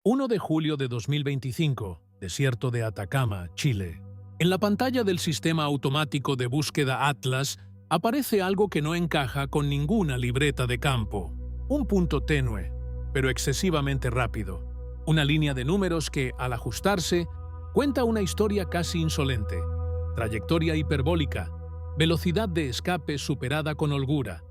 1 de julio de 2025, desierto de Atacama, Chile. En la pantalla del sistema automático de búsqueda Atlas aparece algo que no encaja con ninguna libreta de campo. Un punto tenue, pero excesivamente rápido. Una línea de números que, al ajustarse, cuenta una historia casi insolente. Trayectoria hiperbólica, velocidad de escape superada con holgura,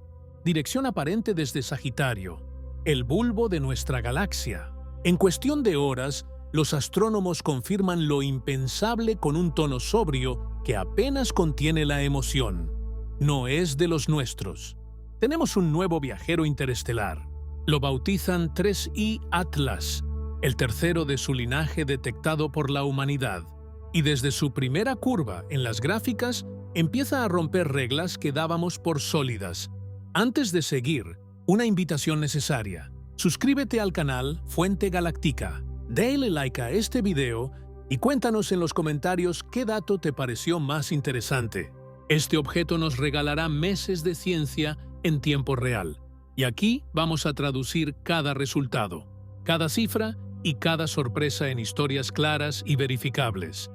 dirección aparente desde Sagitario, el bulbo de nuestra galaxia. En cuestión de horas, los astrónomos confirman lo impensable con un tono sobrio que apenas contiene la emoción. No es de los nuestros. Tenemos un nuevo viajero interestelar. Lo bautizan 3I Atlas, el tercero de su linaje detectado por la humanidad. Y desde su primera curva en las gráficas, empieza a romper reglas que dábamos por sólidas. Antes de seguir, una invitación necesaria. Suscríbete al canal Fuente Galáctica, dale like a este video y cuéntanos en los comentarios qué dato te pareció más interesante. Este objeto nos regalará meses de ciencia en tiempo real. Y aquí vamos a traducir cada resultado, cada cifra y cada sorpresa en historias claras y verificables.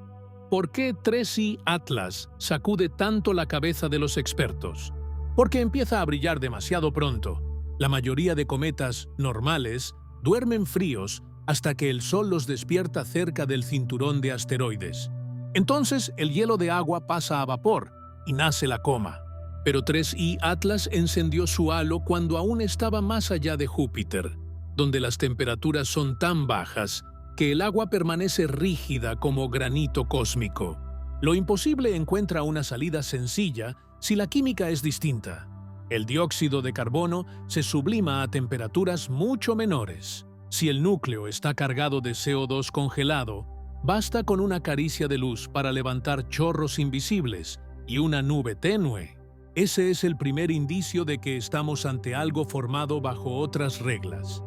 ¿Por qué 3I Atlas sacude tanto la cabeza de los expertos? Porque empieza a brillar demasiado pronto. La mayoría de cometas normales duermen fríos hasta que el Sol los despierta cerca del cinturón de asteroides. Entonces el hielo de agua pasa a vapor y nace la coma. Pero 3I Atlas encendió su halo cuando aún estaba más allá de Júpiter, donde las temperaturas son tan bajas que el agua permanece rígida como granito cósmico. Lo imposible encuentra una salida sencilla si la química es distinta. El dióxido de carbono se sublima a temperaturas mucho menores. Si el núcleo está cargado de CO2 congelado, basta con una caricia de luz para levantar chorros invisibles y una nube tenue. Ese es el primer indicio de que estamos ante algo formado bajo otras reglas.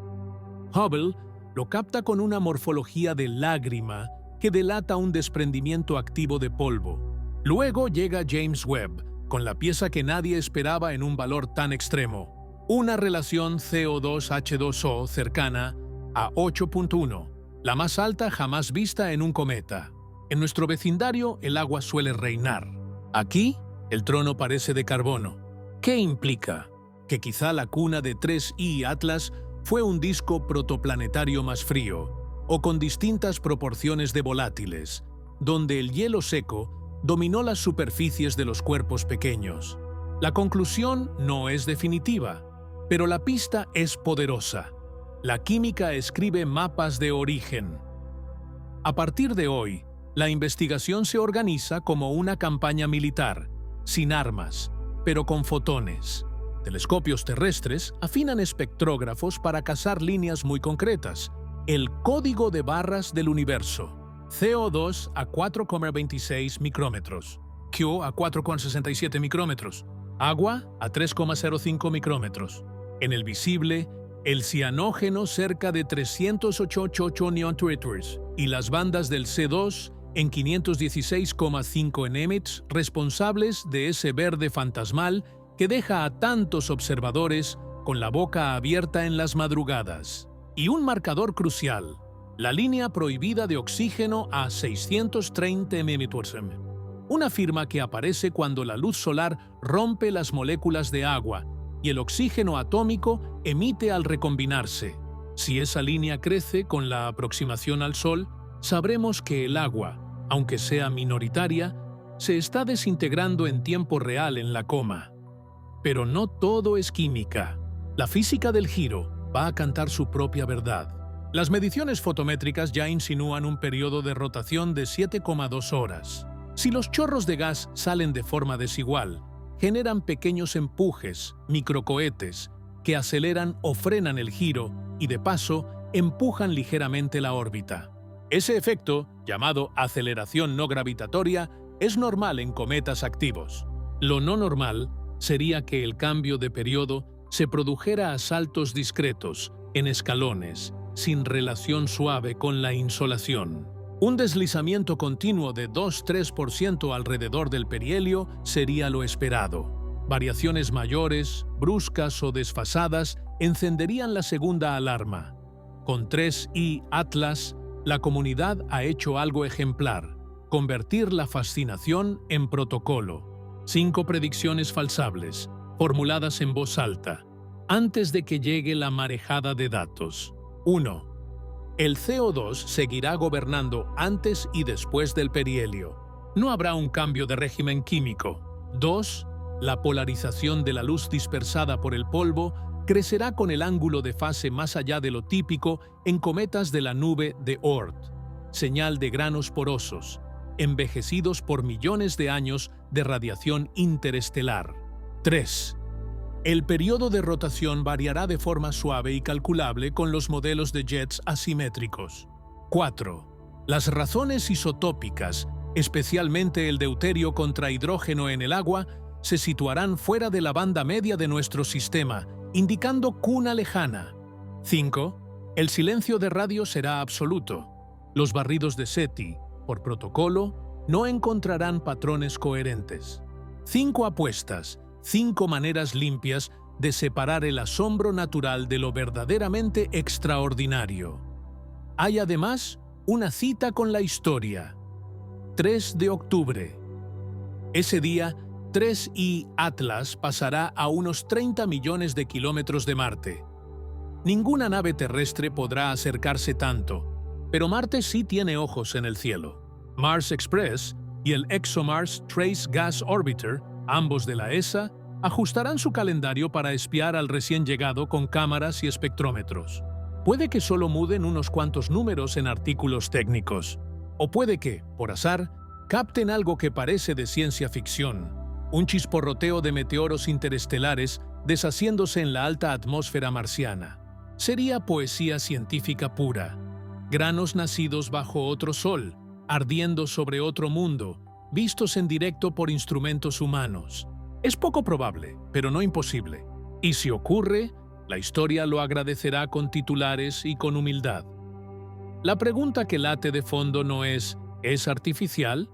Hubble lo capta con una morfología de lágrima que delata un desprendimiento activo de polvo. Luego llega James Webb, con la pieza que nadie esperaba en un valor tan extremo, una relación CO2H2O cercana a 8.1, la más alta jamás vista en un cometa. En nuestro vecindario el agua suele reinar. Aquí, el trono parece de carbono. ¿Qué implica? Que quizá la cuna de 3I Atlas fue un disco protoplanetario más frío, o con distintas proporciones de volátiles, donde el hielo seco dominó las superficies de los cuerpos pequeños. La conclusión no es definitiva, pero la pista es poderosa. La química escribe mapas de origen. A partir de hoy, la investigación se organiza como una campaña militar, sin armas, pero con fotones. Telescopios terrestres afinan espectrógrafos para cazar líneas muy concretas, el código de barras del universo. CO2 a 4,26 micrómetros, Q a 4,67 micrómetros, agua a 3,05 micrómetros. En el visible, el cianógeno cerca de 388 neontwiters y las bandas del C2 en 516,5 nms responsables de ese verde fantasmal que deja a tantos observadores con la boca abierta en las madrugadas. Y un marcador crucial, la línea prohibida de oxígeno a 630 mmHg, una firma que aparece cuando la luz solar rompe las moléculas de agua y el oxígeno atómico emite al recombinarse. Si esa línea crece con la aproximación al Sol, sabremos que el agua, aunque sea minoritaria, se está desintegrando en tiempo real en la coma. Pero no todo es química. La física del giro va a cantar su propia verdad. Las mediciones fotométricas ya insinúan un periodo de rotación de 7,2 horas. Si los chorros de gas salen de forma desigual, generan pequeños empujes, microcohetes, que aceleran o frenan el giro y, de paso, empujan ligeramente la órbita. Ese efecto, llamado aceleración no gravitatoria, es normal en cometas activos. Lo no normal sería que el cambio de periodo se produjera a saltos discretos, en escalones, sin relación suave con la insolación. Un deslizamiento continuo de 2-3% alrededor del perihelio sería lo esperado. Variaciones mayores, bruscas o desfasadas encenderían la segunda alarma. Con 3i Atlas, la comunidad ha hecho algo ejemplar: convertir la fascinación en protocolo. 5 predicciones falsables, formuladas en voz alta, antes de que llegue la marejada de datos. 1. El CO2 seguirá gobernando antes y después del perihelio. No habrá un cambio de régimen químico. 2. La polarización de la luz dispersada por el polvo crecerá con el ángulo de fase más allá de lo típico en cometas de la nube de Oort, señal de granos porosos, envejecidos por millones de años de radiación interestelar. 3. El periodo de rotación variará de forma suave y calculable con los modelos de jets asimétricos. 4. Las razones isotópicas, especialmente el deuterio contra hidrógeno en el agua, se situarán fuera de la banda media de nuestro sistema, indicando cuna lejana. 5. El silencio de radio será absoluto. Los barridos de SETI, por protocolo, no encontrarán patrones coherentes. 5 apuestas, 5 maneras limpias de separar el asombro natural de lo verdaderamente extraordinario. Hay además una cita con la historia. 3 de octubre. Ese día, 3i Atlas pasará a unos 30 millones de kilómetros de Marte. Ninguna nave terrestre podrá acercarse tanto, pero Marte sí tiene ojos en el cielo. Mars Express y el ExoMars Trace Gas Orbiter, ambos de la ESA, ajustarán su calendario para espiar al recién llegado con cámaras y espectrómetros. Puede que solo muden unos cuantos números en artículos técnicos, o puede que, por azar, capten algo que parece de ciencia ficción, un chisporroteo de meteoros interestelares deshaciéndose en la alta atmósfera marciana. Sería poesía científica pura, granos nacidos bajo otro sol, ardiendo sobre otro mundo, vistos en directo por instrumentos humanos. Es poco probable, pero no imposible. Y si ocurre, la historia lo agradecerá con titulares y con humildad. La pregunta que late de fondo no ¿es artificial?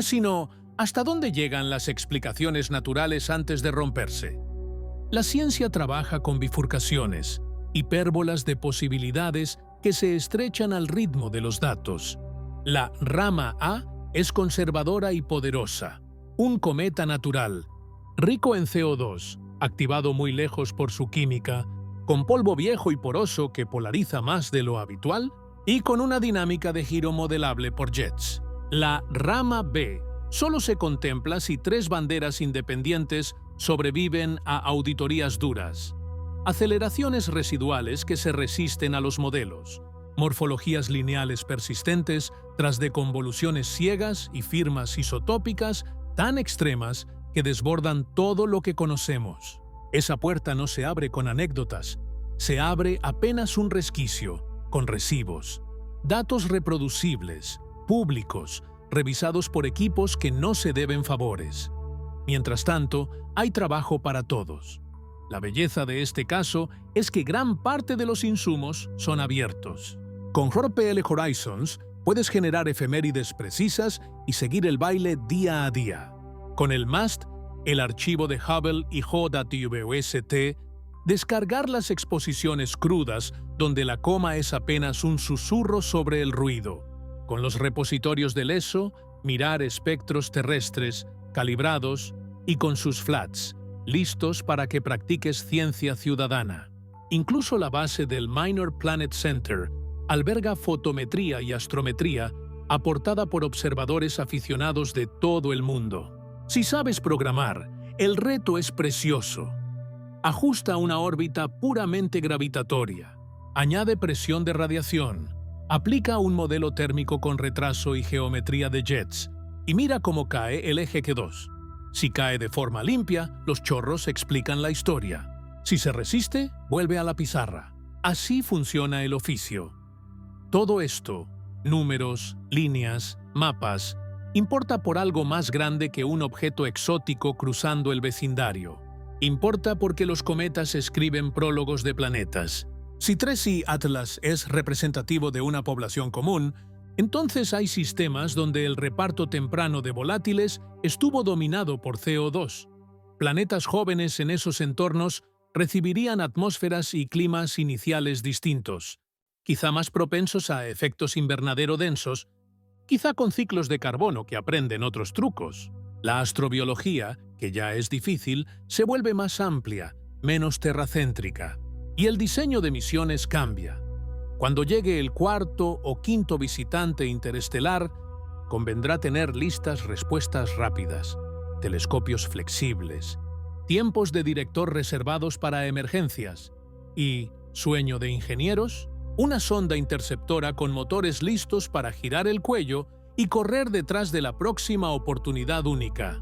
Sino, ¿hasta dónde llegan las explicaciones naturales antes de romperse? La ciencia trabaja con bifurcaciones, hipérbolas de posibilidades que se estrechan al ritmo de los datos. La rama A es conservadora y poderosa, un cometa natural, rico en CO2, activado muy lejos por su química, con polvo viejo y poroso que polariza más de lo habitual, y con una dinámica de giro modelable por jets. La rama B solo se contempla si 3 banderas independientes sobreviven a auditorías duras. Aceleraciones residuales que se resisten a los modelos, morfologías lineales persistentes tras deconvoluciones ciegas y firmas isotópicas tan extremas que desbordan todo lo que conocemos. Esa puerta no se abre con anécdotas, se abre apenas un resquicio, con recibos, datos reproducibles, públicos, revisados por equipos que no se deben favores. Mientras tanto, hay trabajo para todos. La belleza de este caso es que gran parte de los insumos son abiertos. Con JPL Horizons puedes generar efemérides precisas y seguir el baile día a día. Con el MAST, el archivo de Hubble y JWST, descargar las exposiciones crudas donde la coma es apenas un susurro sobre el ruido. Con los repositorios del ESO, mirar espectros terrestres, calibrados y con sus flats, listos para que practiques ciencia ciudadana. Incluso la base del Minor Planet Center alberga fotometría y astrometría aportada por observadores aficionados de todo el mundo. Si sabes programar, el reto es precioso. Ajusta una órbita puramente gravitatoria, añade presión de radiación, aplica un modelo térmico con retraso y geometría de jets, y mira cómo cae el eje Q2. Si cae de forma limpia, los chorros explican la historia. Si se resiste, vuelve a la pizarra. Así funciona el oficio. Todo esto, números, líneas, mapas, importa por algo más grande que un objeto exótico cruzando el vecindario. Importa porque los cometas escriben prólogos de planetas. Si 3i Atlas es representativo de una población común, entonces hay sistemas donde el reparto temprano de volátiles estuvo dominado por CO2. Planetas jóvenes en esos entornos recibirían atmósferas y climas iniciales distintos. quizá más propensos a efectos invernadero densos, quizá con ciclos de carbono que aprenden otros trucos. La astrobiología, que ya es difícil, se vuelve más amplia, menos terracéntrica. Y el diseño de misiones cambia. Cuando llegue el cuarto o quinto visitante interestelar, convendrá tener listas respuestas rápidas, telescopios flexibles, tiempos de director reservados para emergencias y, sueño de ingenieros, una sonda interceptora con motores listos para girar el cuello y correr detrás de la próxima oportunidad única.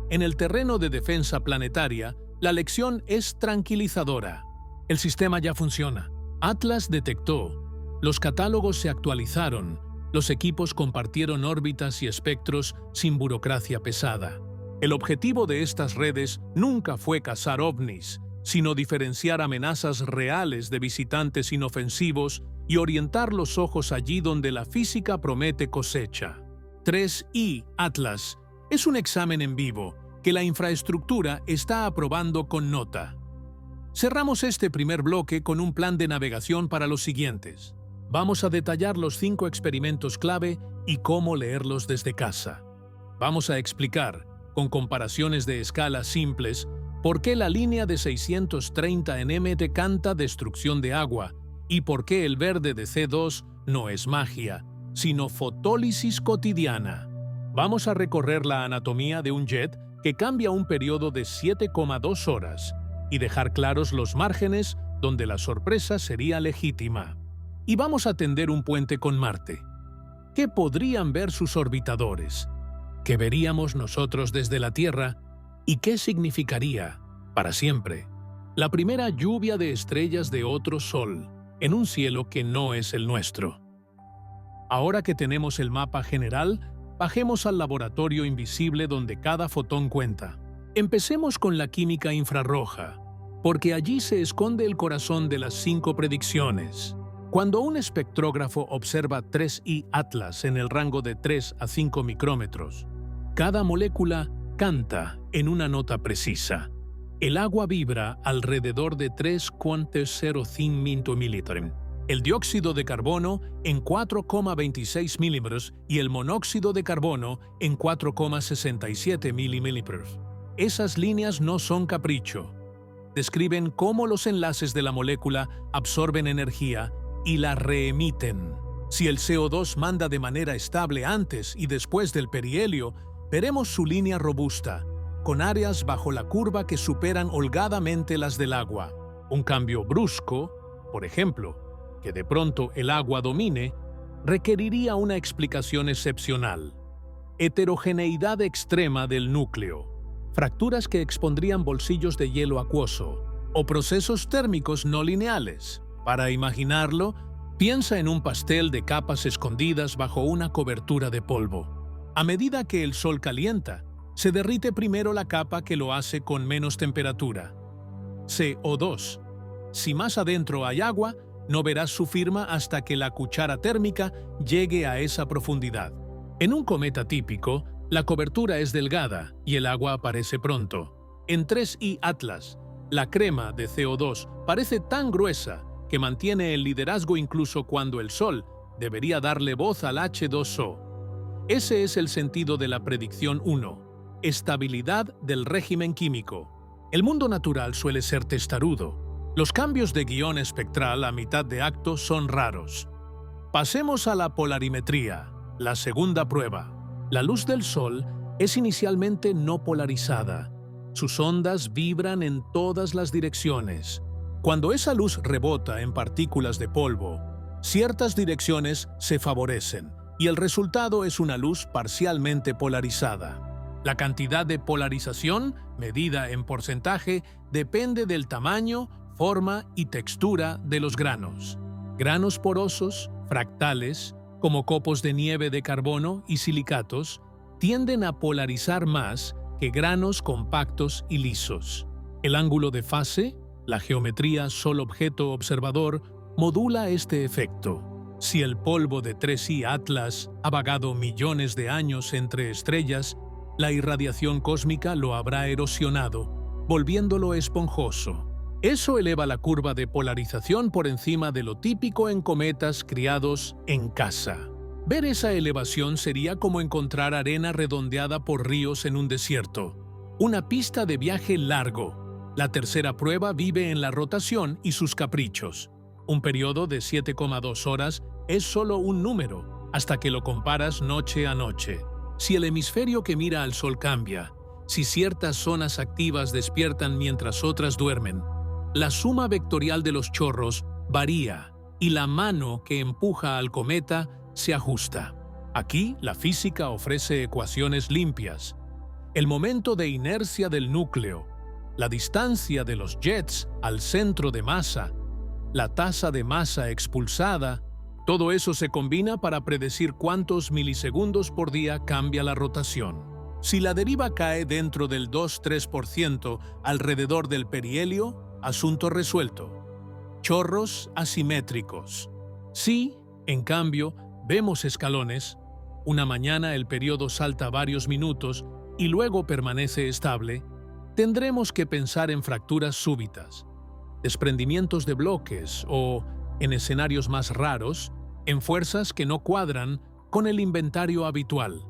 En el terreno de defensa planetaria, la lección es tranquilizadora. El sistema ya funciona. Atlas detectó. Los catálogos se actualizaron. Los equipos compartieron órbitas y espectros sin burocracia pesada. El objetivo de estas redes nunca fue cazar ovnis, sino diferenciar amenazas reales de visitantes inofensivos y orientar los ojos allí donde la física promete cosecha. 3I Atlas es un examen en vivo que la infraestructura está aprobando con nota. Cerramos este primer bloque con un plan de navegación para los siguientes. Vamos a detallar los 5 experimentos clave y cómo leerlos desde casa. Vamos a explicar, con comparaciones de escala simples, por qué la línea de 630 nm decanta destrucción de agua y por qué el verde de C2 no es magia, sino fotólisis cotidiana. Vamos a recorrer la anatomía de un jet que cambia un periodo de 7,2 horas y dejar claros los márgenes donde la sorpresa sería legítima. Y vamos a tender un puente con Marte. ¿Qué podrían ver sus orbitadores? ¿Qué veríamos nosotros desde la Tierra? ¿Y qué significaría, para siempre, la primera lluvia de estrellas de otro sol en un cielo que no es el nuestro? Ahora que tenemos el mapa general, bajemos al laboratorio invisible donde cada fotón cuenta. Empecemos con la química infrarroja, porque allí se esconde el corazón de las 5 predicciones. Cuando un espectrógrafo observa 3I Atlas en el rango de 3 a 5 micrómetros, cada molécula canta en una nota precisa. El agua vibra alrededor de 3,05 milímetros, el dióxido de carbono en 4,26 milímetros y el monóxido de carbono en 4,67 milímetros. Esas líneas no son capricho. Describen cómo los enlaces de la molécula absorben energía y la reemiten. Si el CO2 manda de manera estable antes y después del perihelio, veremos su línea robusta, con áreas bajo la curva que superan holgadamente las del agua. Un cambio brusco, por ejemplo, que de pronto el agua domine, requeriría una explicación excepcional. Heterogeneidad extrema del núcleo, fracturas que expondrían bolsillos de hielo acuoso, o procesos térmicos no lineales. Para imaginarlo, piensa en un pastel de capas escondidas bajo una cobertura de polvo. A medida que el sol calienta, se derrite primero la capa que lo hace con menos temperatura, CO2. Si más adentro hay agua, no verás su firma hasta que la cuchara térmica llegue a esa profundidad. En un cometa típico, la cobertura es delgada y el agua aparece pronto. En 3I Atlas, la crema de CO2 parece tan gruesa que mantiene el liderazgo incluso cuando el Sol debería darle voz al H2O. Ese es el sentido de la predicción 1, estabilidad del régimen químico. El mundo natural suele ser testarudo. Los cambios de guión espectral a mitad de acto son raros. Pasemos a la polarimetría, la segunda prueba. La luz del Sol es inicialmente no polarizada. Sus ondas vibran en todas las direcciones. Cuando esa luz rebota en partículas de polvo, ciertas direcciones se favorecen y el resultado es una luz parcialmente polarizada. La cantidad de polarización, medida en porcentaje, depende del tamaño, forma y textura de los granos. Granos porosos, fractales, como copos de nieve de carbono y silicatos, tienden a polarizar más que granos compactos y lisos. El ángulo de fase, la geometría Sol-objeto observador, modula este efecto. Si el polvo de 3I Atlas ha vagado millones de años entre estrellas, la irradiación cósmica lo habrá erosionado, volviéndolo esponjoso. Eso eleva la curva de polarización por encima de lo típico en cometas criados en casa. Ver esa elevación sería como encontrar arena redondeada por ríos en un desierto. Una pista de viaje largo. La tercera prueba vive en la rotación y sus caprichos. Un periodo de 7,2 horas es solo un número, hasta que lo comparas noche a noche. Si el hemisferio que mira al Sol cambia, si ciertas zonas activas despiertan mientras otras duermen, la suma vectorial de los chorros varía y la mano que empuja al cometa se ajusta. Aquí, la física ofrece ecuaciones limpias. El momento de inercia del núcleo, la distancia de los jets al centro de masa, la tasa de masa expulsada, todo eso se combina para predecir cuántos milisegundos por día cambia la rotación. Si la deriva cae dentro del 2-3% alrededor del perihelio, asunto resuelto. Chorros asimétricos. Si, en cambio, vemos escalones, una mañana el periodo salta varios minutos y luego permanece estable, tendremos que pensar en fracturas súbitas, desprendimientos de bloques o, en escenarios más raros, en fuerzas que no cuadran con el inventario habitual.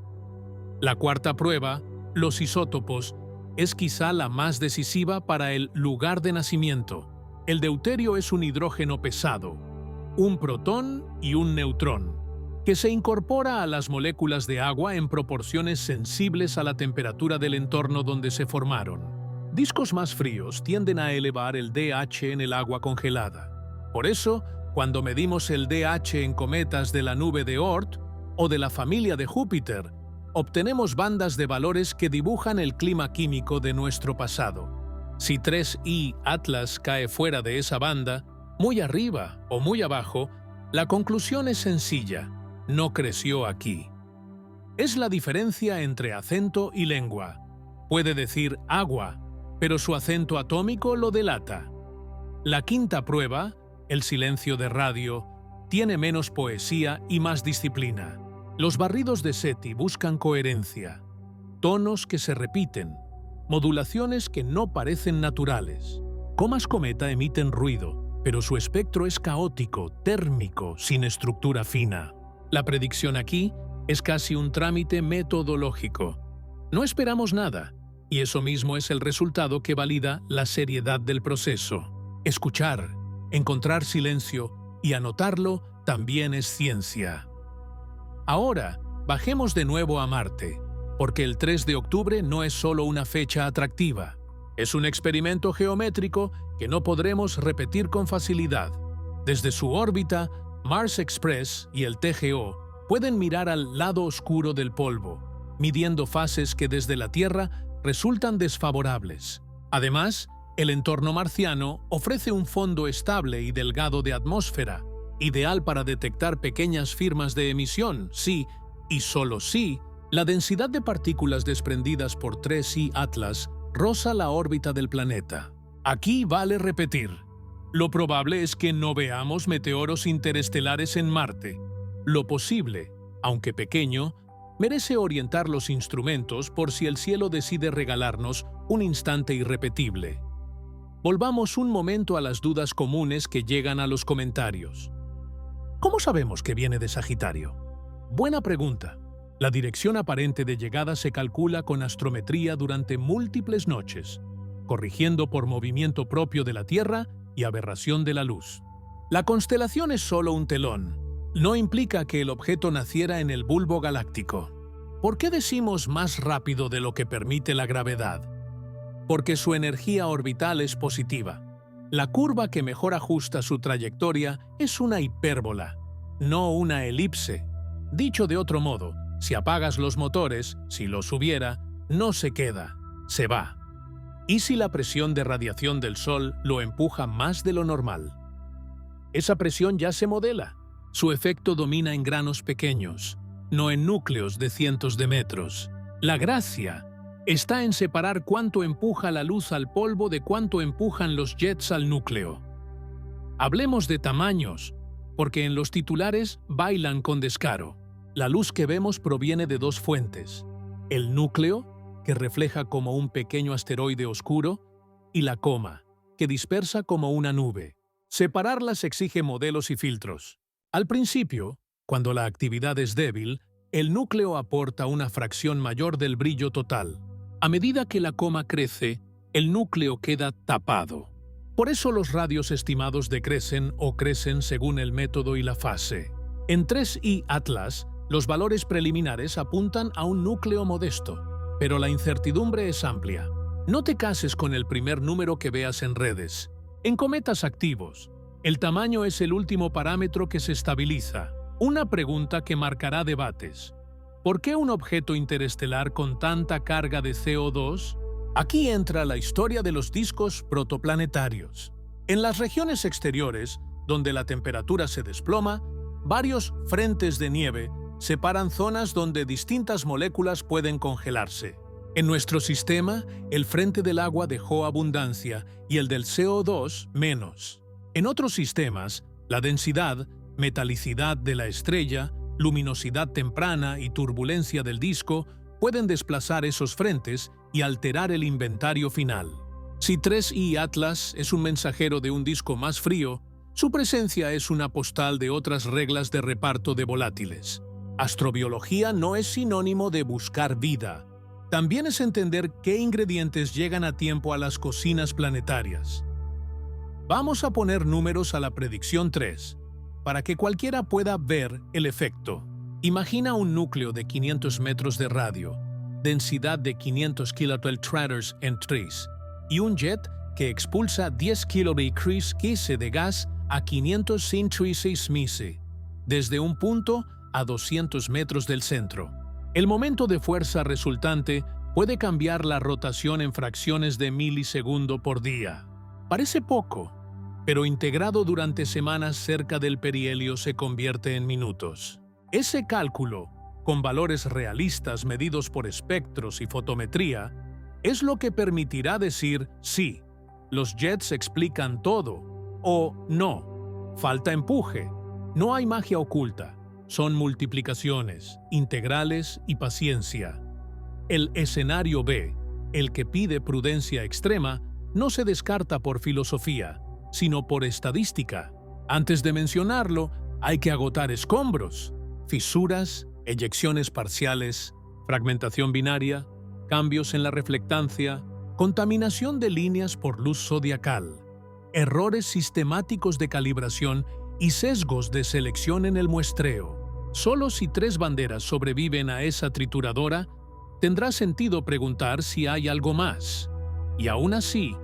La cuarta prueba, los isótopos, es quizá la más decisiva para el lugar de nacimiento. El deuterio es un hidrógeno pesado, un protón y un neutrón, que se incorpora a las moléculas de agua en proporciones sensibles a la temperatura del entorno donde se formaron. Discos más fríos tienden a elevar el DH en el agua congelada. Por eso, cuando medimos el DH en cometas de la nube de Oort o de la familia de Júpiter, obtenemos bandas de valores que dibujan el clima químico de nuestro pasado. Si 3I Atlas cae fuera de esa banda, muy arriba o muy abajo, la conclusión es sencilla: no creció aquí. Es la diferencia entre acento y lengua. Puede decir agua, pero su acento atómico lo delata. La quinta prueba, el silencio de radio, tiene menos poesía y más disciplina. Los barridos de SETI buscan coherencia, tonos que se repiten, modulaciones que no parecen naturales. Comas cometa emiten ruido, pero su espectro es caótico, térmico, sin estructura fina. La predicción aquí es casi un trámite metodológico. No esperamos nada, y eso mismo es el resultado que valida la seriedad del proceso. Escuchar, encontrar silencio y anotarlo también es ciencia. Ahora, bajemos de nuevo a Marte, porque el 3 de octubre no es solo una fecha atractiva. Es un experimento geométrico que no podremos repetir con facilidad. Desde su órbita, Mars Express y el TGO pueden mirar al lado oscuro del polvo, midiendo fases que desde la Tierra resultan desfavorables. Además, el entorno marciano ofrece un fondo estable y delgado de atmósfera, ideal para detectar pequeñas firmas de emisión si, y solo si, la densidad de partículas desprendidas por 3I Atlas roza la órbita del planeta. Aquí vale repetir: lo probable es que no veamos meteoros interestelares en Marte. Lo posible, aunque pequeño, merece orientar los instrumentos por si el cielo decide regalarnos un instante irrepetible. Volvamos un momento a las dudas comunes que llegan a los comentarios. ¿Cómo sabemos que viene de Sagitario? Buena pregunta. La dirección aparente de llegada se calcula con astrometría durante múltiples noches, corrigiendo por movimiento propio de la Tierra y aberración de la luz. La constelación es solo un telón. No implica que el objeto naciera en el bulbo galáctico. ¿Por qué decimos más rápido de lo que permite la gravedad? Porque su energía orbital es positiva. La curva que mejor ajusta su trayectoria es una hipérbola, no una elipse. Dicho de otro modo, si apagas los motores, si los hubiera, no se queda, se va. ¿Y si la presión de radiación del Sol lo empuja más de lo normal? Esa presión ya se modela. Su efecto domina en granos pequeños, no en núcleos de cientos de metros. La gracia está en separar cuánto empuja la luz al polvo de cuánto empujan los jets al núcleo. Hablemos de tamaños, porque en los titulares bailan con descaro. La luz que vemos proviene de dos fuentes: el núcleo, que refleja como un pequeño asteroide oscuro, y la coma, que dispersa como una nube. Separarlas exige modelos y filtros. Al principio, cuando la actividad es débil, el núcleo aporta una fracción mayor del brillo total. A medida que la coma crece, el núcleo queda tapado. Por eso los radios estimados decrecen o crecen según el método y la fase. En 3i Atlas, los valores preliminares apuntan a un núcleo modesto, pero la incertidumbre es amplia. No te cases con el primer número que veas en redes. En cometas activos, el tamaño es el último parámetro que se estabiliza. Una pregunta que marcará debates. ¿Por qué un objeto interestelar con tanta carga de CO2? Aquí entra la historia de los discos protoplanetarios. En las regiones exteriores, donde la temperatura se desploma, varios frentes de nieve separan zonas donde distintas moléculas pueden congelarse. En nuestro sistema, el frente del agua dejó abundancia y el del CO2 menos. En otros sistemas, la densidad, metalicidad de la estrella, luminosidad temprana y turbulencia del disco pueden desplazar esos frentes y alterar el inventario final. Si 3i Atlas es un mensajero de un disco más frío, su presencia es una postal de otras reglas de reparto de volátiles. Astrobiología no es sinónimo de buscar vida. También es entender qué ingredientes llegan a tiempo a las cocinas planetarias. Vamos a poner números a la predicción 3, para que cualquiera pueda ver el efecto. Imagina un núcleo de 500 metros de radio, densidad de 500 kilotrators en 3, y un jet que expulsa 10 kilobecquerels de gas a 536 ms, desde un punto a 200 metros del centro. El momento de fuerza resultante puede cambiar la rotación en fracciones de milisegundo por día. Parece poco, pero integrado durante semanas cerca del perihelio se convierte en minutos. Ese cálculo, con valores realistas medidos por espectros y fotometría, es lo que permitirá decir sí, los jets explican todo, o no, falta empuje, no hay magia oculta. Son multiplicaciones, integrales y paciencia. El escenario B, el que pide prudencia extrema, no se descarta por filosofía, sino por estadística. Antes de mencionarlo, hay que agotar escombros, fisuras, eyecciones parciales, fragmentación binaria, cambios en la reflectancia, contaminación de líneas por luz zodiacal, errores sistemáticos de calibración y sesgos de selección en el muestreo. Solo si 3 banderas sobreviven a esa trituradora, tendrá sentido preguntar si hay algo más. Y aún así,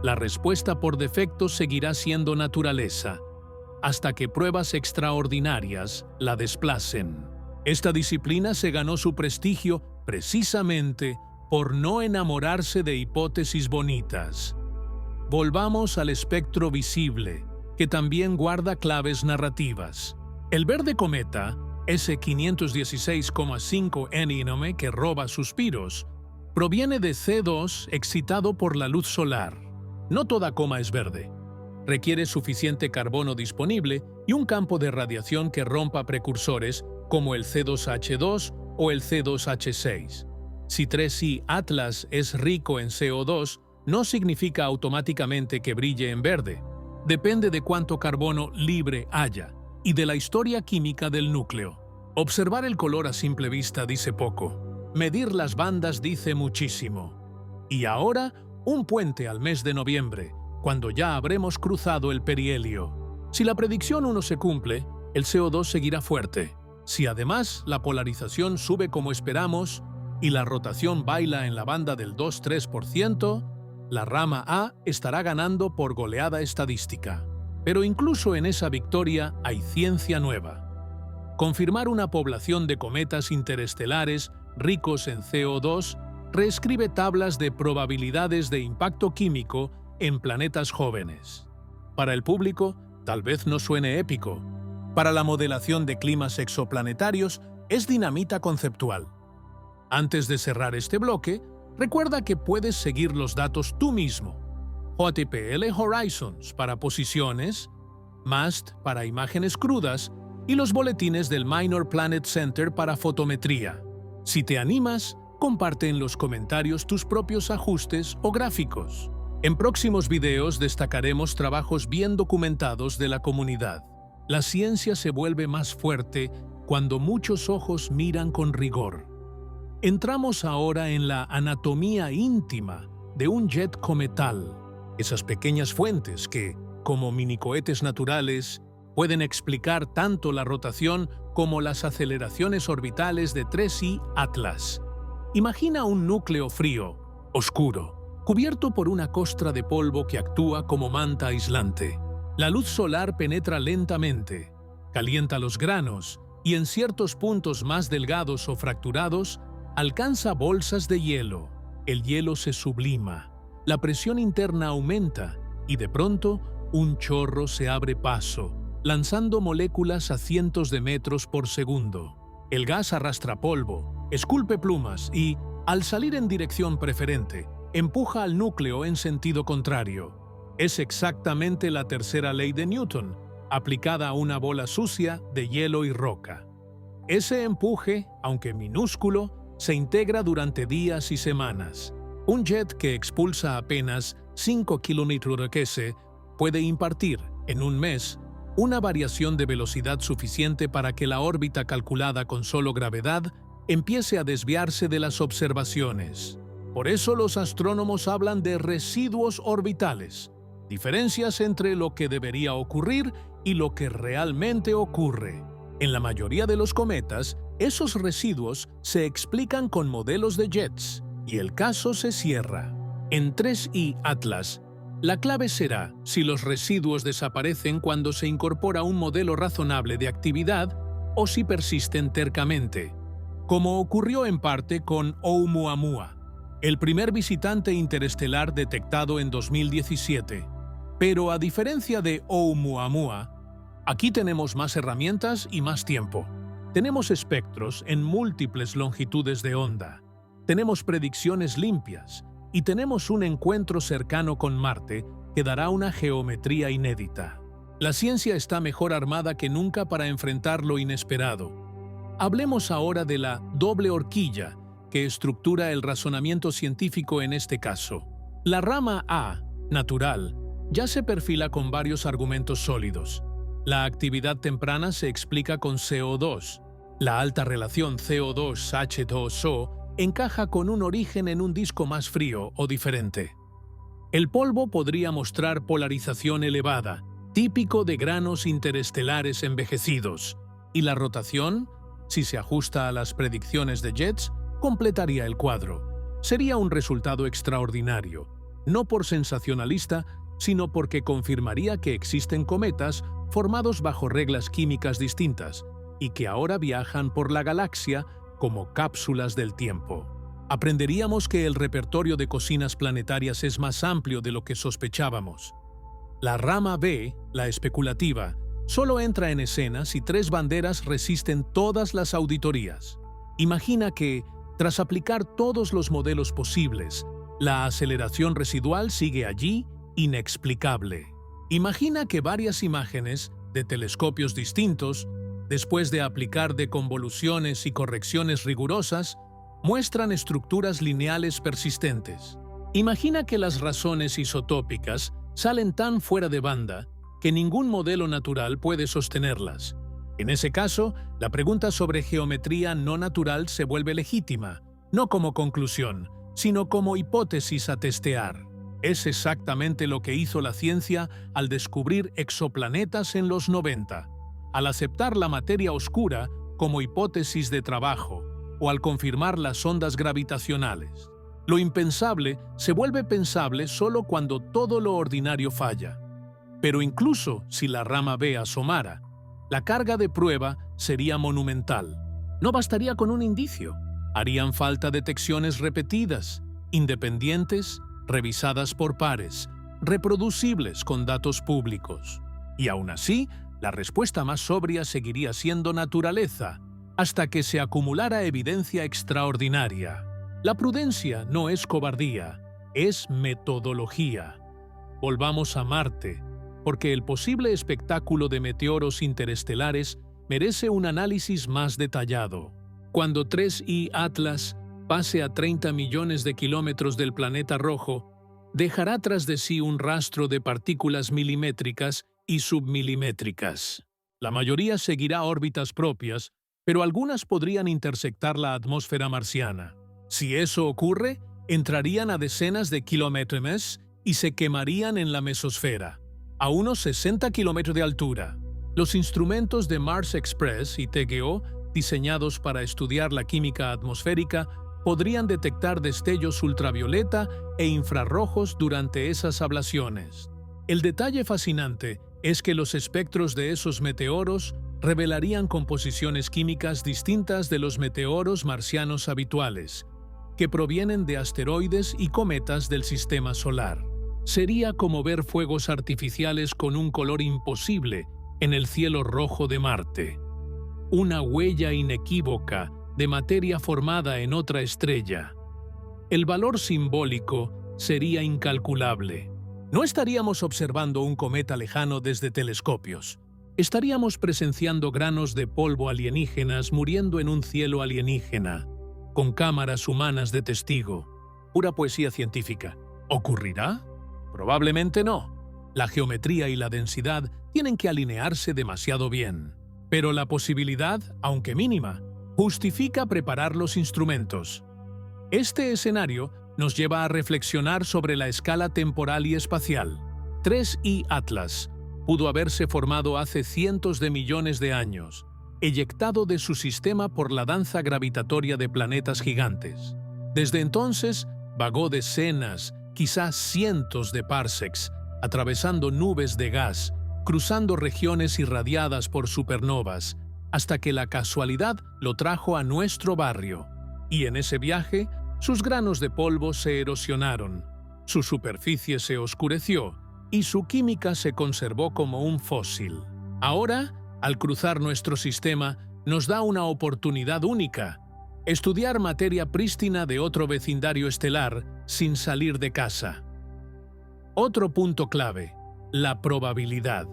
la respuesta por defecto seguirá siendo naturaleza, hasta que pruebas extraordinarias la desplacen. Esta disciplina se ganó su prestigio precisamente por no enamorarse de hipótesis bonitas. Volvamos al espectro visible, que también guarda claves narrativas. El verde cometa, ese 516,5 N que roba suspiros, proviene de C2 excitado por la luz solar. No toda coma es verde. Requiere suficiente carbono disponible y un campo de radiación que rompa precursores como el C2H2 o el C2H6. Si 3i Atlas es rico en CO2, no significa automáticamente que brille en verde. Depende de cuánto carbono libre haya y de la historia química del núcleo. Observar el color a simple vista dice poco. Medir las bandas dice muchísimo. Y ahora, un puente al mes de noviembre, cuando ya habremos cruzado el perihelio. Si la predicción 1 se cumple, el CO2 seguirá fuerte. Si además la polarización sube como esperamos y la rotación baila en la banda del 2-3%, la rama A estará ganando por goleada estadística. Pero incluso en esa victoria hay ciencia nueva. Confirmar una población de cometas interestelares ricos en CO2 reescribe tablas de probabilidades de impacto químico en planetas jóvenes. Para el público, tal vez no suene épico. Para la modelación de climas exoplanetarios, es dinamita conceptual. Antes de cerrar este bloque, recuerda que puedes seguir los datos tú mismo. JPL Horizons para posiciones, MAST para imágenes crudas y los boletines del Minor Planet Center para fotometría. Si te animas, comparte en los comentarios tus propios ajustes o gráficos. En próximos videos destacaremos trabajos bien documentados de la comunidad. La ciencia se vuelve más fuerte cuando muchos ojos miran con rigor. Entramos ahora en la anatomía íntima de un jet cometal, esas pequeñas fuentes que, como minicohetes naturales, pueden explicar tanto la rotación como las aceleraciones orbitales de 3I Atlas. Imagina un núcleo frío, oscuro, cubierto por una costra de polvo que actúa como manta aislante. La luz solar penetra lentamente, calienta los granos y en ciertos puntos más delgados o fracturados alcanza bolsas de hielo. El hielo se sublima, la presión interna aumenta y de pronto un chorro se abre paso, lanzando moléculas a cientos de metros por segundo. El gas arrastra polvo, esculpe plumas y, al salir en dirección preferente, empuja al núcleo en sentido contrario. Es exactamente la tercera ley de Newton, aplicada a una bola sucia de hielo y roca. Ese empuje, aunque minúsculo, se integra durante días y semanas. Un jet que expulsa apenas 5 km/h puede impartir, en un mes, una variación de velocidad suficiente para que la órbita calculada con solo gravedad empiece a desviarse de las observaciones. Por eso los astrónomos hablan de residuos orbitales, diferencias entre lo que debería ocurrir y lo que realmente ocurre. En la mayoría de los cometas, esos residuos se explican con modelos de jets, y el caso se cierra. En 3I Atlas, la clave será si los residuos desaparecen cuando se incorpora un modelo razonable de actividad o si persisten tercamente, como ocurrió en parte con Oumuamua, el primer visitante interestelar detectado en 2017. Pero a diferencia de Oumuamua, aquí tenemos más herramientas y más tiempo. Tenemos espectros en múltiples longitudes de onda, tenemos predicciones limpias y tenemos un encuentro cercano con Marte que dará una geometría inédita. La ciencia está mejor armada que nunca para enfrentar lo inesperado. Hablemos ahora de la doble horquilla que estructura el razonamiento científico en este caso. La rama A, natural, ya se perfila con varios argumentos sólidos. La actividad temprana se explica con CO2. La alta relación CO2-H2O encaja con un origen en un disco más frío o diferente. El polvo podría mostrar polarización elevada, típico de granos interestelares envejecidos, y la rotación, si se ajusta a las predicciones de jets, completaría el cuadro. Sería un resultado extraordinario, no por sensacionalista, sino porque confirmaría que existen cometas formados bajo reglas químicas distintas y que ahora viajan por la galaxia como cápsulas del tiempo. Aprenderíamos que el repertorio de cocinas planetarias es más amplio de lo que sospechábamos. La rama B, la especulativa, solo entra en escena si 3 banderas resisten todas las auditorías. Imagina que, tras aplicar todos los modelos posibles, la aceleración residual sigue allí, inexplicable. Imagina que varias imágenes, de telescopios distintos, después de aplicar deconvoluciones y correcciones rigurosas, muestran estructuras lineales persistentes. Imagina que las razones isotópicas salen tan fuera de banda que ningún modelo natural puede sostenerlas. En ese caso, la pregunta sobre geometría no natural se vuelve legítima, no como conclusión, sino como hipótesis a testear. Es exactamente lo que hizo la ciencia al descubrir exoplanetas en los 90, al aceptar la materia oscura como hipótesis de trabajo o al confirmar las ondas gravitacionales. Lo impensable se vuelve pensable solo cuando todo lo ordinario falla. Pero incluso si la rama B asomara, la carga de prueba sería monumental. No bastaría con un indicio. Harían falta detecciones repetidas, independientes, revisadas por pares, reproducibles con datos públicos. Y aún así, la respuesta más sobria seguiría siendo naturaleza, hasta que se acumulara evidencia extraordinaria. La prudencia no es cobardía, es metodología. Volvamos a Marte, porque el posible espectáculo de meteoros interestelares merece un análisis más detallado. Cuando 3I Atlas pase a 30 millones de kilómetros del planeta rojo, dejará tras de sí un rastro de partículas milimétricas y submilimétricas. La mayoría seguirá órbitas propias, pero algunas podrían intersectar la atmósfera marciana. Si eso ocurre, entrarían a decenas de kilómetros y se quemarían en la mesosfera, a unos 60 kilómetros de altura. Los instrumentos de Mars Express y TGO, diseñados para estudiar la química atmosférica, podrían detectar destellos ultravioleta e infrarrojos durante esas ablaciones. El detalle fascinante es que los espectros de esos meteoros revelarían composiciones químicas distintas de los meteoros marcianos habituales, que provienen de asteroides y cometas del sistema solar. Sería como ver fuegos artificiales con un color imposible en el cielo rojo de Marte. Una huella inequívoca de materia formada en otra estrella. El valor simbólico sería incalculable. No estaríamos observando un cometa lejano desde telescopios. Estaríamos presenciando granos de polvo alienígenas muriendo en un cielo alienígena, con cámaras humanas de testigo. Pura poesía científica. ¿Ocurrirá? Probablemente no. La geometría y la densidad tienen que alinearse demasiado bien. Pero la posibilidad, aunque mínima, justifica preparar los instrumentos. Este escenario nos lleva a reflexionar sobre la escala temporal y espacial. 3I Atlas pudo haberse formado hace cientos de millones de años, eyectado de su sistema por la danza gravitatoria de planetas gigantes. Desde entonces, vagó decenas, quizás cientos de parsecs, atravesando nubes de gas, cruzando regiones irradiadas por supernovas, hasta que la casualidad lo trajo a nuestro barrio. Y en ese viaje, sus granos de polvo se erosionaron, su superficie se oscureció y su química se conservó como un fósil. Ahora, al cruzar nuestro sistema, nos da una oportunidad única: estudiar materia prístina de otro vecindario estelar sin salir de casa. Otro punto clave: la probabilidad.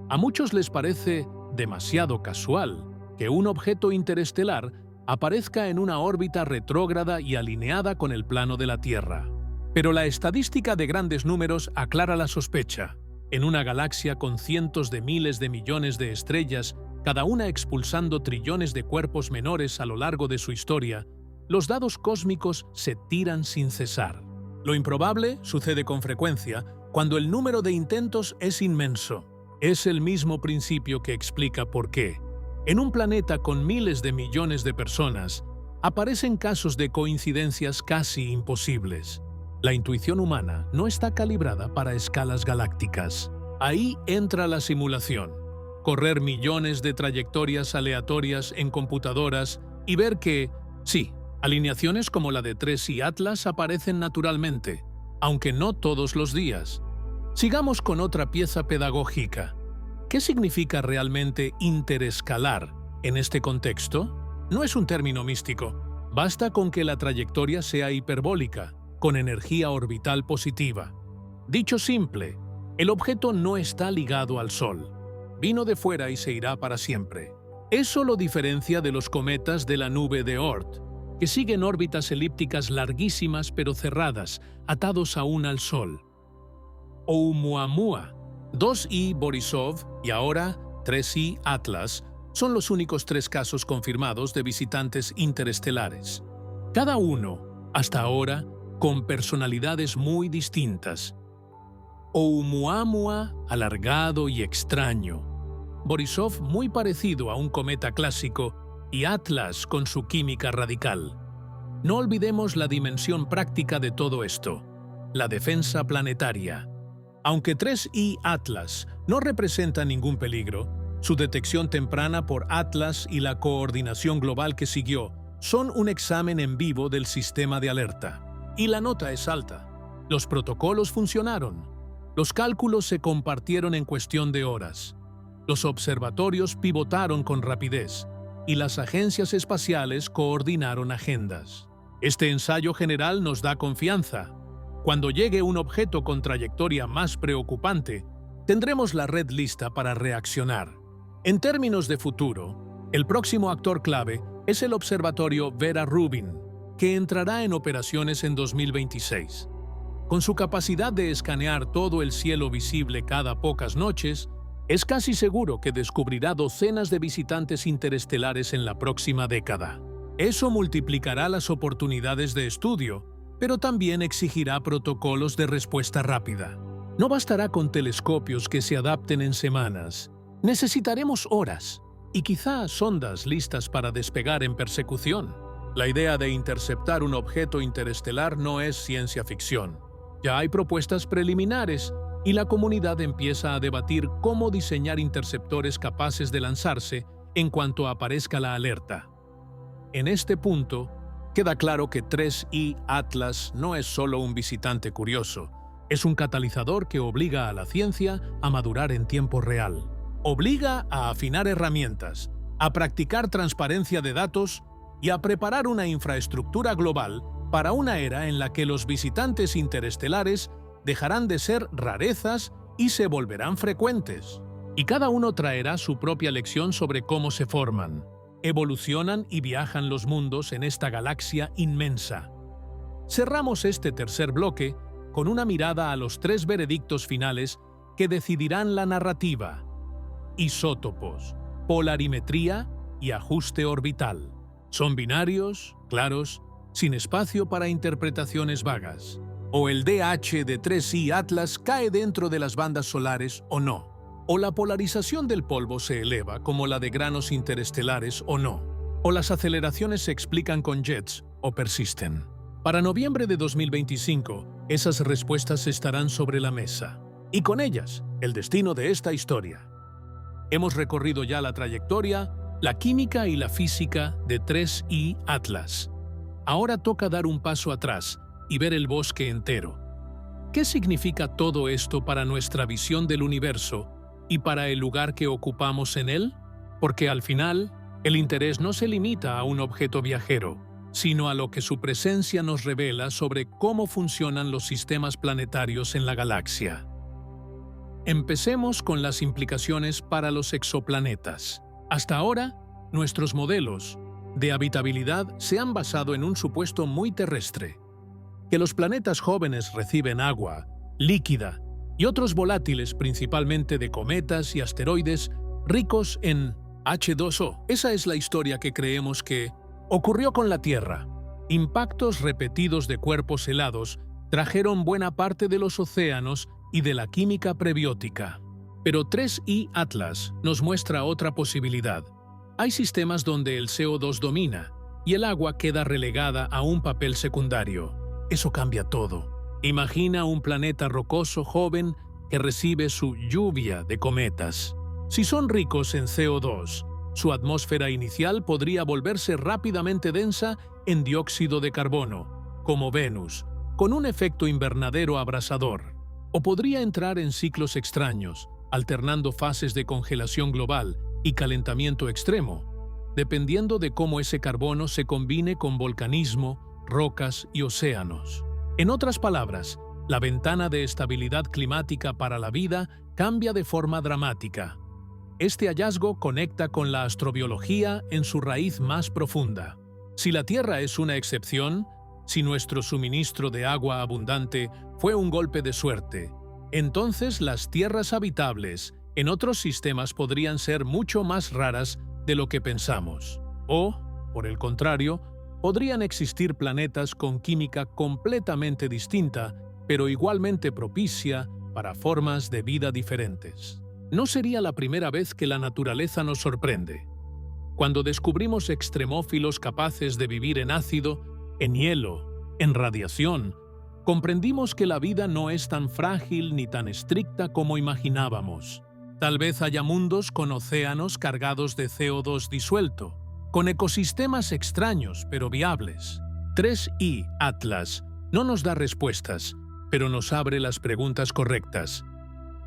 A muchos les parece demasiado casual que un objeto interestelar aparezca en una órbita retrógrada y alineada con el plano de la Tierra. Pero la estadística de grandes números aclara la sospecha. En una galaxia con cientos de miles de millones de estrellas, cada una expulsando trillones de cuerpos menores a lo largo de su historia, los dados cósmicos se tiran sin cesar. Lo improbable sucede con frecuencia cuando el número de intentos es inmenso. Es el mismo principio que explica por qué, en un planeta con miles de millones de personas, aparecen casos de coincidencias casi imposibles. La intuición humana no está calibrada para escalas galácticas. Ahí entra la simulación. Correr millones de trayectorias aleatorias en computadoras y ver que, sí, alineaciones como la de 3I Atlas aparecen naturalmente, aunque no todos los días. Sigamos con otra pieza pedagógica. ¿Qué significa realmente interescalar en este contexto? No es un término místico. Basta con que la trayectoria sea hiperbólica, con energía orbital positiva. Dicho simple, el objeto no está ligado al Sol. Vino de fuera y se irá para siempre. Eso lo diferencia de los cometas de la nube de Oort, que siguen órbitas elípticas larguísimas pero cerradas, atados aún al Sol. Oumuamua, 2I Borisov y ahora 3I Atlas son los únicos 3 casos confirmados de visitantes interestelares. Cada uno, hasta ahora, con personalidades muy distintas. Oumuamua, alargado y extraño. Borisov, muy parecido a un cometa clásico, y Atlas con su química radical. No olvidemos la dimensión práctica de todo esto: la defensa planetaria. Aunque 3I Atlas no representa ningún peligro, su detección temprana por Atlas y la coordinación global que siguió son un examen en vivo del sistema de alerta. Y la nota es alta. Los protocolos funcionaron. Los cálculos se compartieron en cuestión de horas. Los observatorios pivotaron con rapidez y las agencias espaciales coordinaron agendas. Este ensayo general nos da confianza. Cuando llegue un objeto con trayectoria más preocupante, tendremos la red lista para reaccionar. En términos de futuro, el próximo actor clave es el observatorio Vera Rubin, que entrará en operaciones en 2026. Con su capacidad de escanear todo el cielo visible cada pocas noches, es casi seguro que descubrirá docenas de visitantes interestelares en la próxima década. Eso multiplicará las oportunidades de estudio, pero también exigirá protocolos de respuesta rápida. No bastará con telescopios que se adapten en semanas. Necesitaremos horas y quizá sondas listas para despegar en persecución. La idea de interceptar un objeto interestelar no es ciencia ficción. Ya hay propuestas preliminares y la comunidad empieza a debatir cómo diseñar interceptores capaces de lanzarse en cuanto aparezca la alerta. En este punto, queda claro que 3I Atlas no es solo un visitante curioso, es un catalizador que obliga a la ciencia a madurar en tiempo real. Obliga a afinar herramientas, a practicar transparencia de datos y a preparar una infraestructura global para una era en la que los visitantes interestelares dejarán de ser rarezas y se volverán frecuentes. Y cada uno traerá su propia lección sobre cómo se forman, evolucionan y viajan los mundos en esta galaxia inmensa. Cerramos este tercer bloque con una mirada a los 3 veredictos finales que decidirán la narrativa: isótopos, polarimetría y ajuste orbital. ¿Son binarios, claros, sin espacio para interpretaciones vagas? ¿O el DH de 3I Atlas cae dentro de las bandas solares o no? ¿O la polarización del polvo se eleva como la de granos interestelares o no? ¿O las aceleraciones se explican con jets o persisten? Para noviembre de 2025, esas respuestas estarán sobre la mesa. Y con ellas, el destino de esta historia. Hemos recorrido ya la trayectoria, la química y la física de 3I Atlas. Ahora toca dar un paso atrás y ver el bosque entero. ¿Qué significa todo esto para nuestra visión del universo y para el lugar que ocupamos en él? Porque al final, el interés no se limita a un objeto viajero, sino a lo que su presencia nos revela sobre cómo funcionan los sistemas planetarios en la galaxia. Empecemos con las implicaciones para los exoplanetas. Hasta ahora, nuestros modelos de habitabilidad se han basado en un supuesto muy terrestre: que los planetas jóvenes reciben agua, líquida y otros volátiles principalmente de cometas y asteroides ricos en H2O. Esa es la historia que creemos que ocurrió con la Tierra. Impactos repetidos de cuerpos helados trajeron buena parte de los océanos y de la química prebiótica. Pero 3I Atlas nos muestra otra posibilidad. Hay sistemas donde el CO2 domina y el agua queda relegada a un papel secundario. Eso cambia todo. Imagina un planeta rocoso joven que recibe su lluvia de cometas. Si son ricos en CO2, su atmósfera inicial podría volverse rápidamente densa en dióxido de carbono, como Venus, con un efecto invernadero abrasador. O podría entrar en ciclos extraños, alternando fases de congelación global y calentamiento extremo, dependiendo de cómo ese carbono se combine con volcanismo, rocas y océanos. En otras palabras, la ventana de estabilidad climática para la vida cambia de forma dramática. Este hallazgo conecta con la astrobiología en su raíz más profunda. Si la Tierra es una excepción, si nuestro suministro de agua abundante fue un golpe de suerte, entonces las tierras habitables en otros sistemas podrían ser mucho más raras de lo que pensamos. O, por el contrario, podrían existir planetas con química completamente distinta, pero igualmente propicia para formas de vida diferentes. No sería la primera vez que la naturaleza nos sorprende. Cuando descubrimos extremófilos capaces de vivir en ácido, en hielo, en radiación, comprendimos que la vida no es tan frágil ni tan estricta como imaginábamos. Tal vez haya mundos con océanos cargados de CO2 disuelto, con ecosistemas extraños pero viables. 3I Atlas no nos da respuestas, pero nos abre las preguntas correctas.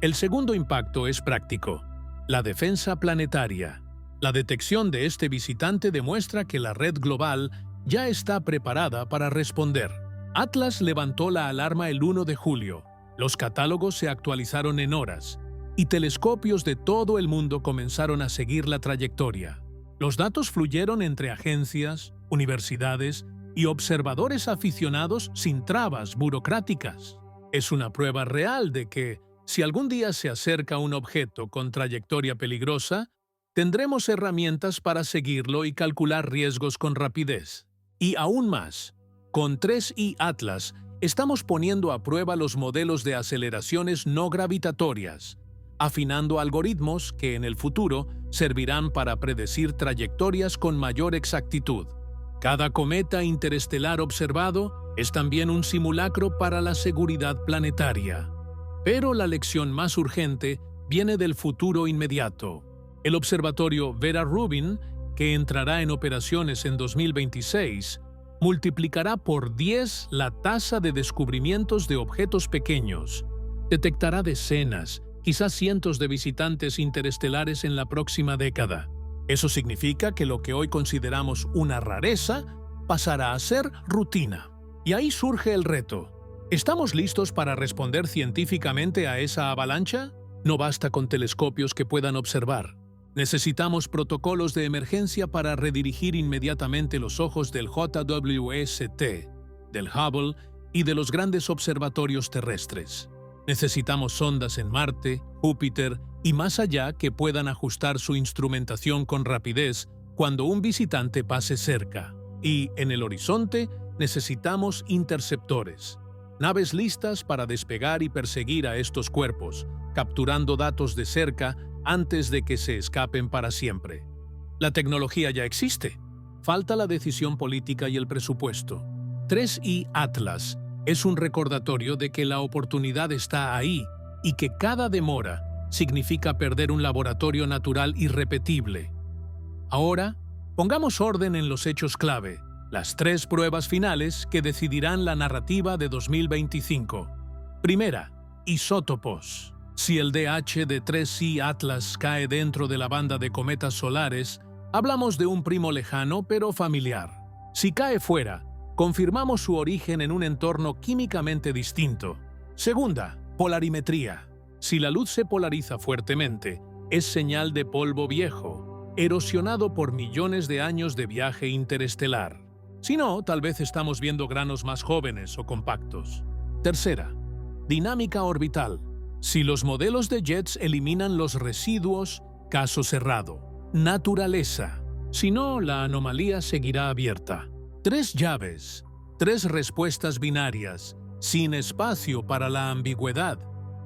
El segundo impacto es práctico: la defensa planetaria. La detección de este visitante demuestra que la red global ya está preparada para responder. Atlas levantó la alarma el 1 de julio. Los catálogos se actualizaron en horas y telescopios de todo el mundo comenzaron a seguir la trayectoria. Los datos fluyeron entre agencias, universidades y observadores aficionados sin trabas burocráticas. Es una prueba real de que, si algún día se acerca un objeto con trayectoria peligrosa, tendremos herramientas para seguirlo y calcular riesgos con rapidez. Y aún más, con 3I Atlas estamos poniendo a prueba los modelos de aceleraciones no gravitatorias, afinando algoritmos que en el futuro servirán para predecir trayectorias con mayor exactitud. Cada cometa interestelar observado es también un simulacro para la seguridad planetaria. Pero la lección más urgente viene del futuro inmediato. El observatorio Vera Rubin, que entrará en operaciones en 2026, multiplicará por 10 la tasa de descubrimientos de objetos pequeños. Detectará decenas, quizás cientos de visitantes interestelares en la próxima década. Eso significa que lo que hoy consideramos una rareza pasará a ser rutina. Y ahí surge el reto. ¿Estamos listos para responder científicamente a esa avalancha? No basta con telescopios que puedan observar. Necesitamos protocolos de emergencia para redirigir inmediatamente los ojos del JWST, del Hubble y de los grandes observatorios terrestres. Necesitamos sondas en Marte, Júpiter y más allá que puedan ajustar su instrumentación con rapidez cuando un visitante pase cerca. Y, en el horizonte, necesitamos interceptores. Naves listas para despegar y perseguir a estos cuerpos, capturando datos de cerca antes de que se escapen para siempre. La tecnología ya existe. Falta la decisión política y el presupuesto. 3I Atlas es un recordatorio de que la oportunidad está ahí y que cada demora significa perder un laboratorio natural irrepetible. Ahora, pongamos orden en los hechos clave, las 3 pruebas finales que decidirán la narrativa de 2025. Primera, isótopos. Si el DH de 3I Atlas cae dentro de la banda de cometas solares, hablamos de un primo lejano pero familiar. Si cae fuera, confirmamos su origen en un entorno químicamente distinto. Segunda, polarimetría. Si la luz se polariza fuertemente, es señal de polvo viejo, erosionado por millones de años de viaje interestelar. Si no, tal vez estamos viendo granos más jóvenes o compactos. Tercera, dinámica orbital. Si los modelos de jets eliminan los residuos, caso cerrado. Naturaleza. Si no, la anomalía seguirá abierta. 3 llaves, 3 respuestas binarias, sin espacio para la ambigüedad.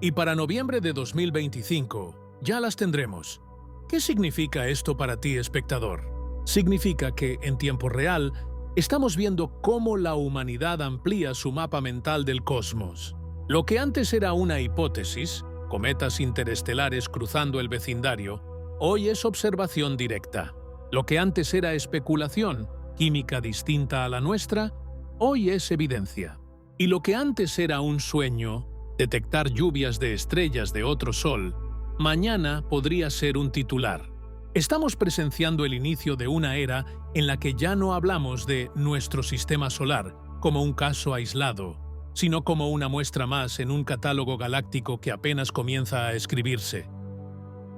Y para noviembre de 2025, ya las tendremos. ¿Qué significa esto para ti, espectador? Significa que, en tiempo real, estamos viendo cómo la humanidad amplía su mapa mental del cosmos. Lo que antes era una hipótesis, cometas interestelares cruzando el vecindario, hoy es observación directa. Lo que antes era especulación, química distinta a la nuestra, hoy es evidencia. Y lo que antes era un sueño, detectar lluvias de estrellas de otro sol, mañana podría ser un titular. Estamos presenciando el inicio de una era en la que ya no hablamos de nuestro sistema solar como un caso aislado, sino como una muestra más en un catálogo galáctico que apenas comienza a escribirse.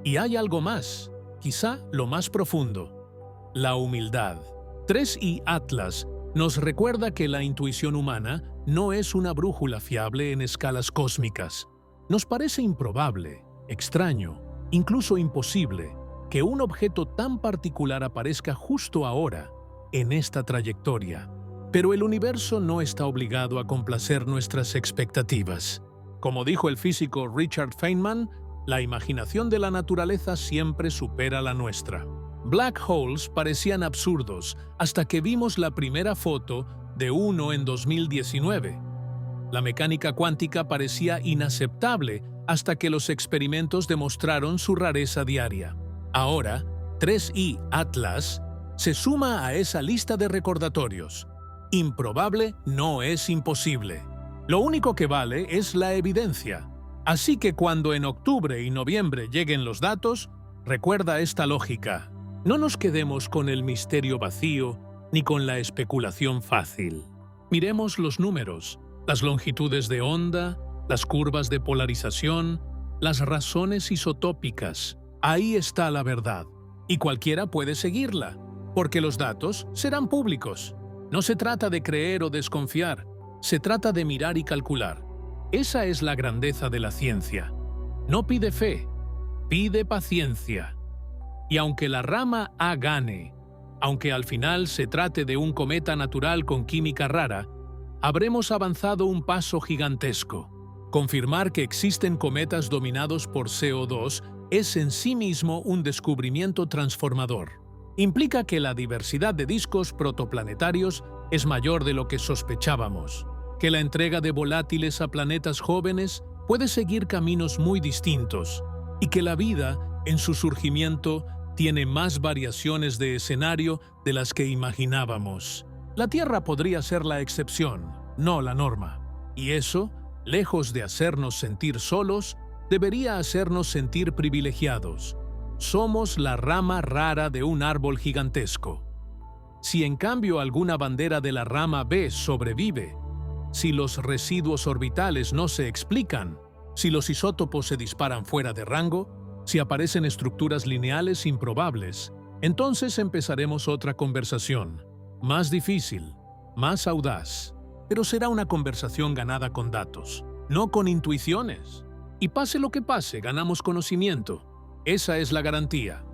Y hay algo más, quizá lo más profundo: la humildad. 3I Atlas nos recuerda que la intuición humana no es una brújula fiable en escalas cósmicas. Nos parece improbable, extraño, incluso imposible, que un objeto tan particular aparezca justo ahora, en esta trayectoria. Pero el universo no está obligado a complacer nuestras expectativas. Como dijo el físico Richard Feynman, la imaginación de la naturaleza siempre supera la nuestra. Black holes parecían absurdos hasta que vimos la primera foto de uno en 2019. La mecánica cuántica parecía inaceptable hasta que los experimentos demostraron su rareza diaria. Ahora, 3I Atlas se suma a esa lista de recordatorios. Improbable no es imposible. Lo único que vale es la evidencia. Así que cuando en octubre y noviembre lleguen los datos, recuerda esta lógica. No nos quedemos con el misterio vacío ni con la especulación fácil. Miremos los números, las longitudes de onda, las curvas de polarización, las razones isotópicas. Ahí está la verdad, y cualquiera puede seguirla, porque los datos serán públicos. No se trata de creer o desconfiar, se trata de mirar y calcular. Esa es la grandeza de la ciencia. No pide fe, pide paciencia. Y aunque la rama A gane, aunque al final se trate de un cometa natural con química rara, habremos avanzado un paso gigantesco. Confirmar que existen cometas dominados por CO2 es en sí mismo un descubrimiento transformador. Implica que la diversidad de discos protoplanetarios es mayor de lo que sospechábamos, que la entrega de volátiles a planetas jóvenes puede seguir caminos muy distintos y que la vida, en su surgimiento, tiene más variaciones de escenario de las que imaginábamos. La Tierra podría ser la excepción, no la norma. Y eso, lejos de hacernos sentir solos, debería hacernos sentir privilegiados. Somos la rama rara de un árbol gigantesco. Si en cambio alguna bandera de la rama B sobrevive, si los residuos orbitales no se explican, si los isótopos se disparan fuera de rango, si aparecen estructuras lineales improbables, entonces empezaremos otra conversación, más difícil, más audaz, pero será una conversación ganada con datos, no con intuiciones. Y pase lo que pase, ganamos conocimiento. Esa es la garantía.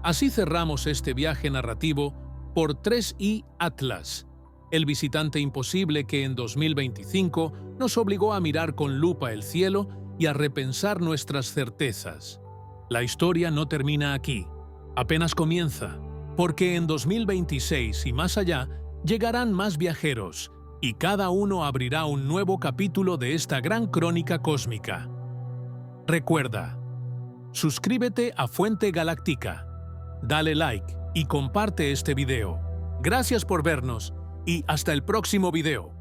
Así cerramos este viaje narrativo por 3I Atlas, el visitante imposible que en 2025 nos obligó a mirar con lupa el cielo y a repensar nuestras certezas. La historia no termina aquí, apenas comienza, porque en 2026 y más allá llegarán más viajeros y cada uno abrirá un nuevo capítulo de esta gran crónica cósmica. Recuerda, suscríbete a Fuente Galáctica, dale like y comparte este video. Gracias por vernos y hasta el próximo video.